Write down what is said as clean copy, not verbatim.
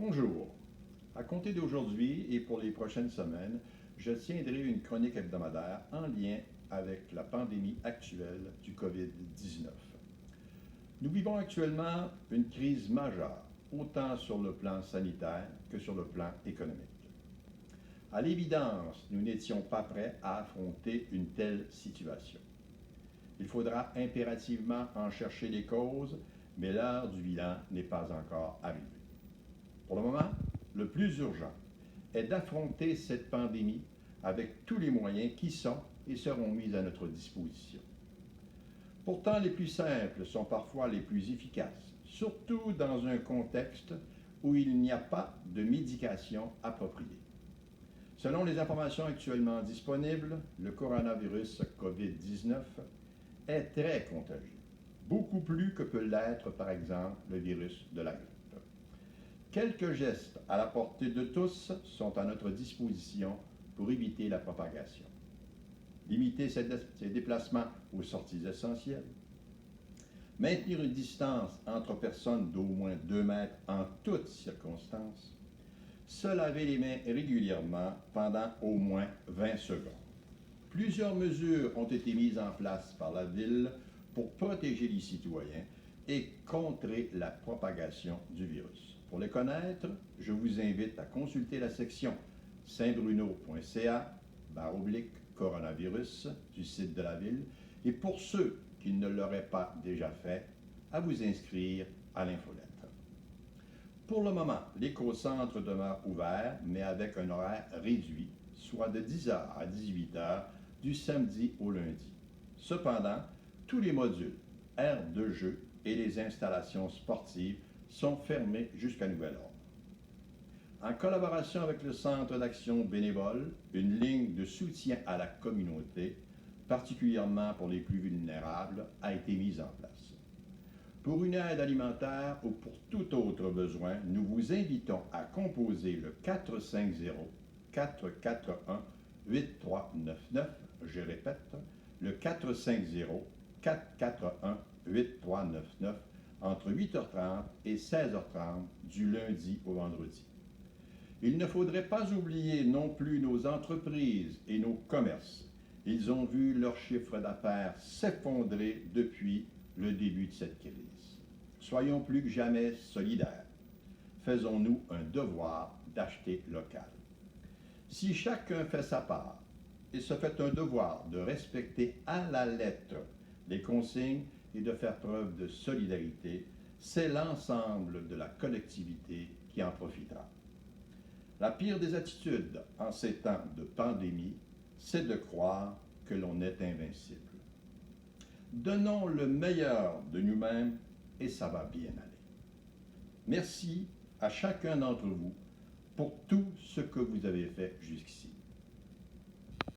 Bonjour. À compter d'aujourd'hui et pour les prochaines semaines, je tiendrai une chronique hebdomadaire en lien avec la pandémie actuelle du COVID-19. Nous vivons actuellement une crise majeure, autant sur le plan sanitaire que sur le plan économique. À l'évidence, nous n'étions pas prêts à affronter une telle situation. Il faudra impérativement en chercher les causes, mais l'heure du bilan n'est pas encore arrivée. Pour le moment, le plus urgent est d'affronter cette pandémie avec tous les moyens qui sont et seront mis à notre disposition. Pourtant, les plus simples sont parfois les plus efficaces, surtout dans un contexte où il n'y a pas de médication appropriée. Selon les informations actuellement disponibles, le coronavirus COVID-19 est très contagieux, beaucoup plus que peut l'être par exemple le virus de la grippe. Quelques gestes à la portée de tous sont à notre disposition pour éviter la propagation. Limiter ses déplacements aux sorties essentielles. Maintenir une distance entre personnes d'au moins 2 mètres en toutes circonstances. Se laver les mains régulièrement pendant au moins 20 secondes. Plusieurs mesures ont été mises en place par la Ville pour protéger les citoyens et contrer la propagation du virus. Pour les connaître, je vous invite à consulter la section saintbruno.ca/coronavirus du site de la Ville et pour ceux qui ne l'auraient pas déjà fait, à vous inscrire à l'infolettre. Pour le moment, l'éco-centre demeure ouvert, mais avec un horaire réduit, soit de 10h à 18h du samedi au lundi. Cependant, tous les modules, aires de jeu et les installations sportives sont fermés jusqu'à nouvel ordre. En collaboration avec le Centre d'action bénévole, une ligne de soutien à la communauté, particulièrement pour les plus vulnérables, a été mise en place. Pour une aide alimentaire ou pour tout autre besoin, nous vous invitons à composer le 450-441-8399. Je répète, le 450-441-8399 entre 8h30 et 16h30 du lundi au vendredi. Il ne faudrait pas oublier non plus nos entreprises et nos commerces. Ils ont vu leur chiffre d'affaires s'effondrer depuis le début de cette crise. Soyons plus que jamais solidaires. Faisons-nous un devoir d'acheter local. Si chacun fait sa part et se fait un devoir de respecter à la lettre les consignes et de faire preuve de solidarité, c'est l'ensemble de la collectivité qui en profitera. La pire des attitudes en ces temps de pandémie, c'est de croire que l'on est invincible. Donnons le meilleur de nous-mêmes et ça va bien aller. Merci à chacun d'entre vous pour tout ce que vous avez fait jusqu'ici.